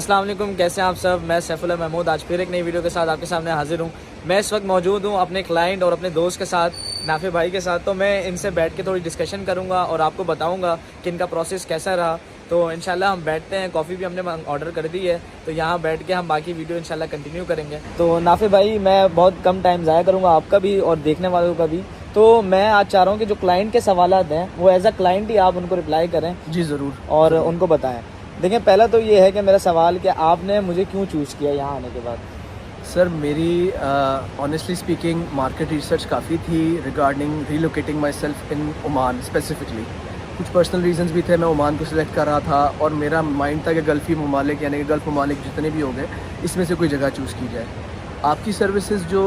अस्सलाम वालेकुम, कैसे हैं आप सब। मैं सैफुल्लाह महमूद आज फिर एक नई वीडियो के साथ आपके सामने हाजिर हूँ। मैं इस वक्त मौजूद हूँ अपने क्लाइंट और अपने दोस्त के साथ, नाफे भाई के साथ। तो मैं इनसे बैठ के थोड़ी डिस्कशन करूँगा और आपको बताऊँगा कि इनका प्रोसेस कैसा रहा। तो इंशाल्लाह हम बैठते हैं, कॉफ़ी भी हमने ऑर्डर कर दी है, तो यहाँ बैठ के हम बाकी वीडियो इंशाल्लाह कंटिन्यू करेंगे। तो नाफे भाई, मैं बहुत कम टाइम ज़ाया करूँगा आपका भी और देखने वालों का भी। तो मैं आज चाह रहा हूँ कि जो क्लाइंट के सवालात हैं वो एज अ क्लाइंट ही आप उनको रिप्लाई करें। जी ज़रूर। और उनको बताएं। देखिए, पहला तो ये है कि मेरा सवाल कि आपने मुझे क्यों चूज़ किया यहाँ आने के बाद। सर मेरी ऑनेस्टली स्पीकिंग मार्केट रिसर्च काफ़ी थी regarding relocating my self in Oman specifically. कुछ पर्सनल रीजंस भी थे, मैं ओमान को सिलेक्ट कर रहा था और मेरा माइंड था कि गल्फ़ी ममालिक यानी कि गल्फ़ ममालिक जितने भी हो गए इसमें से कोई जगह चूज़ की जाए। आपकी सर्विसेज जो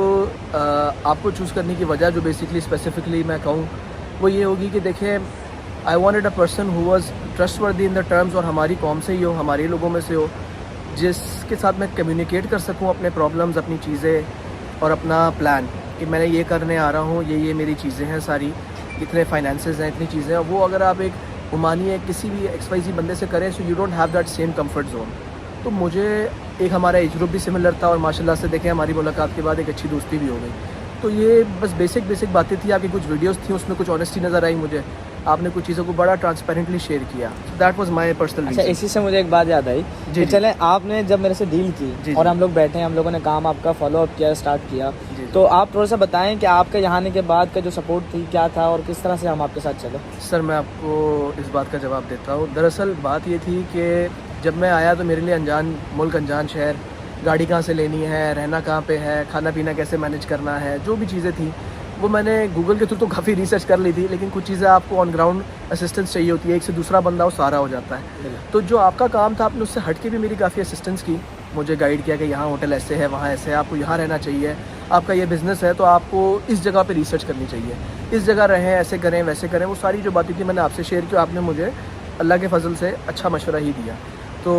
आपको चूज़ करने की वजह जो बेसिकली स्पेसिफिकली मैं कहूँ वो ये होगी कि देखें, I wanted a person who was trustworthy in the terms, और हमारी कौम से ही हो, हमारे लोगों में से हो, जिसके साथ मैं कम्युनिकेट कर सकूं अपने प्रॉब्लम्स, अपनी चीज़ें और अपना प्लान कि मैंने ये करने आ रहा हूँ, ये मेरी चीज़ें हैं सारी, इतने फाइनेंसेस हैं, इतनी चीज़ें हैं। वो अगर आप एक ओमानी किसी भी XYZ बंदे से करें so you don't have that same comfort zone. तो मुझे एक हमारा एज ग्रुप भी सिमिलर था और माशाल्लाह से देखें हमारी मुलाकात के बाद एक अच्छी दोस्ती भी हो गई। तो ये बस बेसिक बातें थी। आपकी कुछ वीडियोस थी उसमें कुछ ऑनेस्टी नज़र आई मुझे, आपने कुछ चीज़ों को बड़ा ट्रांसपेरेंटली शेयर किया। That was my personal reason. अच्छा, इसी से मुझे एक बात याद आई कि चले आपने जब मेरे से डील की और हम लोग बैठे हैं, हम लोगों ने काम आपका फॉलो अप किया, स्टार्ट किया, तो आप थोड़ा सा बताएं कि आपके यहाँ आने के बाद का जो सपोर्ट थी क्या था और किस तरह से हम आपके साथ चले। सर मैं आपको इस बात का जवाब देता हूँ। दरअसल बात ये थी कि जब मैं आया तो मेरे लिए अनजान मुल्क, अनजान शहर, गाड़ी कहाँ से लेनी है, रहना कहाँ पे है, खाना पीना कैसे मैनेज करना है, जो भी चीज़ें थी वो मैंने गूगल के थ्रू तो काफ़ी रिसर्च कर ली थी, लेकिन कुछ चीज़ें आपको ऑन ग्राउंड असिस्टेंस चाहिए होती है, एक से दूसरा बंदा वो सारा हो जाता है। तो जो आपका काम था आपने उससे हट के भी मेरी काफ़ी असिस्टेंस की, मुझे गाइड किया कि यहाँ होटल ऐसे है, वहाँ ऐसे है, आपको यहाँ रहना चाहिए, आपका ये बिज़नेस है तो आपको इस जगह पे रिसर्च करनी चाहिए, इस जगह रहें, ऐसे करें वैसे करें। वो सारी जो बातें थी मैंने आपसे शेयर की, आपने मुझे अल्लाह के फजल से अच्छा मशवरा ही दिया। तो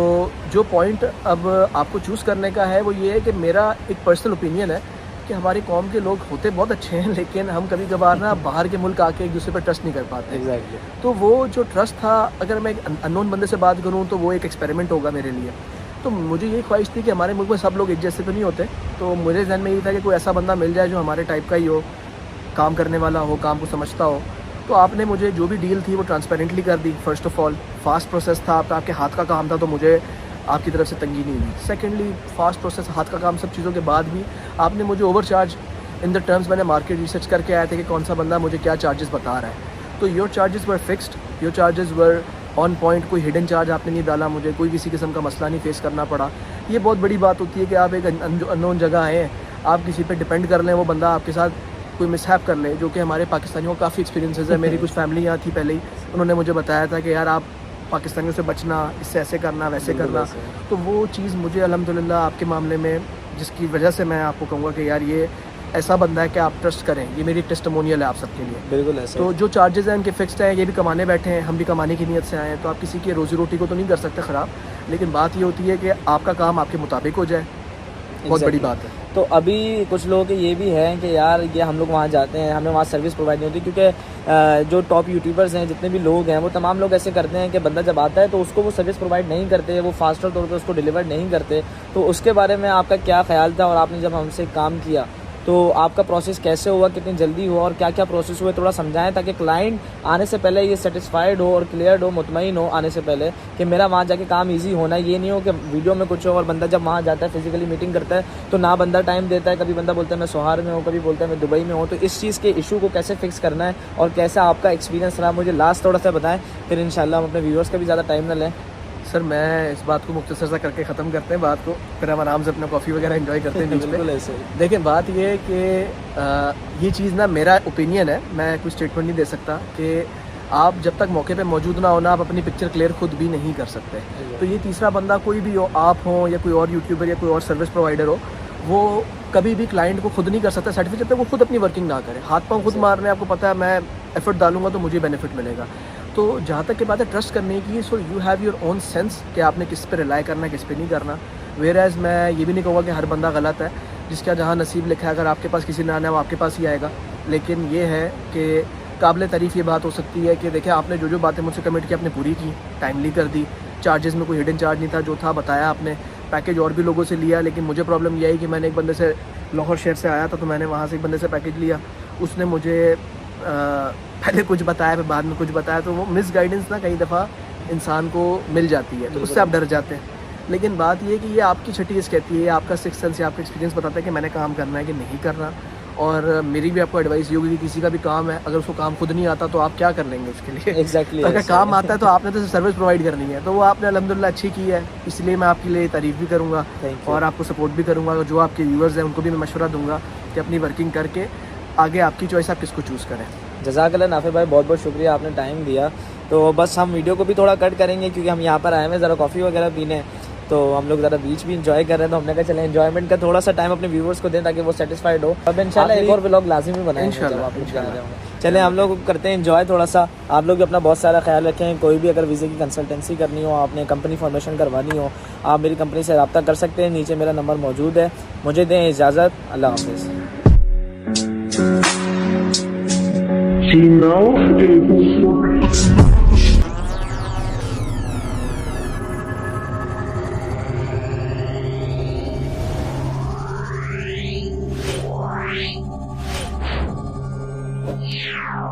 जो पॉइंट अब आपको चूज़ करने का है वो ये है कि मेरा एक पर्सनल ओपिनियन है कि हमारी कौम के लोग होते बहुत अच्छे हैं, लेकिन हम कभी कभार ना बाहर के मुल्क आके एक दूसरे पर ट्रस्ट नहीं कर पाते। Exactly. तो वो जो ट्रस्ट था, अगर मैं एक अननोन बंदे से बात करूँ तो वो एक एक्सपेरिमेंट होगा मेरे लिए। तो मुझे यही ख्वाहिश थी कि हमारे मुल्क में सब लोग एक जैसे तो नहीं होते, तो मेरे जहन में यही था कि कोई ऐसा बंदा मिल जाए जो हमारे टाइप का ही हो, काम करने वाला हो, काम को समझता हो। तो आपने मुझे जो भी डील थी वो ट्रांसपेरेंटली कर दी। First of all fast process था, आपके हाथ का काम था, तो मुझे आपकी तरफ से तंगी नहीं हुई। सेकेंडली फास्ट प्रोसेस, हाथ का काम, सब चीज़ों के बाद भी आपने मुझे over charge in the terms, मैंने मार्केट रिसर्च करके आया था कि कौन सा बंदा मुझे क्या चार्जेस बता रहा है। तो your charges were fixed, your charges were on point, कोई हिडन चार्ज आपने नहीं डाला, मुझे कोई किसी किस्म का मसला नहीं फेस करना पड़ा। ये बहुत बड़ी बात होती है कि आप एक अननोन जगह आए, आप किसी पे डिपेंड कर लें, वो बंदा आपके साथ कोई मिसहैप कर ले, जो कि हमारे पाकिस्तानियों को काफ़ी एक्सपीरियंसेस है। मेरी कुछ फैमिली यहाँ थी पहले ही, उन्होंने मुझे बताया था कि यार आप पाकिस्तानियों से बचना, इससे ऐसे करना वैसे करना। तो वो चीज़ मुझे अल्हम्दुलिल्लाह आपके मामले में, जिसकी वजह से मैं आपको कहूँगा कि यार ये ऐसा बंदा है कि आप ट्रस्ट करें, ये मेरी टेस्टिमोनियल है आप सबके लिए। बिल्कुल ऐसे। तो जो चार्जेस हैं उनके फिक्स्ड हैं, ये भी कमाने बैठे हैं, हम भी कमाने की नीयत से आए हैं, तो आप किसी की रोज़ी रोटी को तो नहीं कर सकते ख़राब, लेकिन बात ये होती है कि आपका काम आपके मुताबिक हो जाए, बहुत बड़ी बात है। तो अभी कुछ लोगों के ये भी हैं कि यार ये हम लोग वहाँ जाते हैं, हमें वहाँ सर्विस प्रोवाइड नहीं होती, क्योंकि जो टॉप यूट्यूबर्स हैं, जितने भी लोग हैं, वो तमाम लोग ऐसे करते हैं कि बंदा जब आता है तो उसको वो सर्विस प्रोवाइड नहीं करते, वो फास्टर तौर पे उसको डिलीवर नहीं करते। तो उसके बारे में आपका क्या ख्याल था, और आपने जब हमसे काम किया तो आपका प्रोसेस कैसे हुआ, कितनी जल्दी हुआ और क्या क्या प्रोसेस हुए, थोड़ा समझाएं ताकि क्लाइंट आने से पहले ये सेटिस्फाइड हो और क्लियर हो, मुतमईन हो आने से पहले कि मेरा वहाँ जाके काम इजी होना। ये नहीं हो कि वीडियो में कुछ हो और बंदा जब वहाँ जाता है फिजिकली मीटिंग करता है तो ना बंदा टाइम देता है, कभी बंदा बोलता है मैं सोहार में हूँ, कभी बोलता है मैं दुबई में हूँ। तो इस चीज़ के इशू को कैसे फिक्स करना है और कैसा आपका एक्सपीरियंस रहा, मुझे लास्ट थोड़ा सा बताएं, फिर इंशाल्लाह हम अपने व्यूअर्स का भी ज़्यादा टाइम ना लें। सर मैं इस बात को मुख्तसर सा करके ख़त्म करते हैं बात को, फिर हम आराम से अपना कॉफ़ी वगैरह एंजॉय करते हैं बीच बिल्कुल पे। ऐसे। देखें बात ये है कि ये चीज़ ना मेरा ओपिनियन है, मैं कोई स्टेटमेंट नहीं दे सकता कि आप जब तक मौके पे मौजूद ना हो ना, आप अपनी पिक्चर क्लियर खुद भी नहीं कर सकते। तो ये तीसरा बंदा कोई भी हो, आप हो या कोई और यूट्यूबर या कोई और सर्विस प्रोवाइडर हो, वो कभी भी क्लाइंट को खुद नहीं कर सकता सर्टिफिकेट जब तक वो खुद अपनी वर्किंग ना करे। हाथ पाँव खुद मारने, आपको पता है मैं एफर्ट डालूंगा तो मुझे बेनिफिट मिलेगा। तो जहाँ तक की बात है ट्रस्ट करने की, so you have your own sense कि आपने किस पे रिलाई करना है, किस पे नहीं करना। वेयर एज मैं ये भी नहीं कहूँगा कि हर बंदा गलत है, जिसका जहाँ नसीब लिखा है, अगर आपके पास किसी ने आना है वो आपके पास ही आएगा। लेकिन ये है कि काबिल तारीफ़ ये बात हो सकती है कि देखिए आपने जो बातें मुझसे कमिट की आपने पूरी की, टाइमली कर दी, चार्जेस में कोई हिडन चार्ज नहीं था, जो था बताया आपने, पैकेज और भी लोगों से लिया, लेकिन मुझे प्रॉब्लम ये आई कि मैंने एक बंदे से लाहौर शहर से आया था, तो मैंने वहाँ से एक बंदे से पैकेज लिया, उसने मुझे पहले कुछ बताया फिर बाद में कुछ बताया, तो वो मिस गाइडेंस ना कई दफ़ा इंसान को मिल जाती है, तो उससे आप डर जाते हैं। लेकिन बात ये है कि ये आपकी छठी इस कहती है, आपका सिक्स सेंस या आपका एक्सपीरियंस बताता है कि मैंने काम करना है कि नहीं करना। और मेरी भी आपको एडवाइस ये होगी कि किसी का भी काम है, अगर उसको काम खुद नहीं आता तो आप क्या कर लेंगे उसके लिए। एग्जैक्टली तो अगर काम आता है तो आपने तो सर्विस प्रोवाइड करनी है, तो वो आपने अल्हम्दुलिल्लाह अच्छी की है, इसलिए मैं आपके लिए तारीफ़ भी करूँगा और आपको सपोर्ट भी करूँगा। और जो आपके व्यूअर्स हैं उनको भी मैं मशवरा दूँगा कि अपनी वर्किंग करके आगे आपकी चॉइस आप किसको चूज़ करें। जज़ाकल्लाह नाफिर भाई, बहुत बहुत शुक्रिया, आपने टाइम दिया। तो बस हम वीडियो को भी थोड़ा कट करेंगे क्योंकि हम यहाँ पर आए हैं ज़रा कॉफ़ी वगैरह पीने, तो हम लोग ज़रा बीच भी इंजॉय कर रहे हैं, तो हमने कहा चले एंजॉयमेंट का थोड़ा सा टाइम अपने व्यूवर्स को दें ताकि वो सेटिस्फाइड हो। अब इंशाल्लाह एक और व्लॉग लाजिमी बनाएंगे जब आप लोग जा रहे होंगे। चले हम लोग करते हैं एंजॉय थोड़ा सा। आप लोग भी अपना बहुत सारा ख्याल रखें। कोई भी अगर वीज़े की कंसल्टेंसी करनी हो, आपने कंपनी फॉर्मेशन करवानी हो, आप मेरी कंपनी से रब्ता कर सकते हैं, नीचे मेरा नंबर मौजूद है। मुझे दें इजाज़त, अल्लाह हाफ़िज़। Yeah.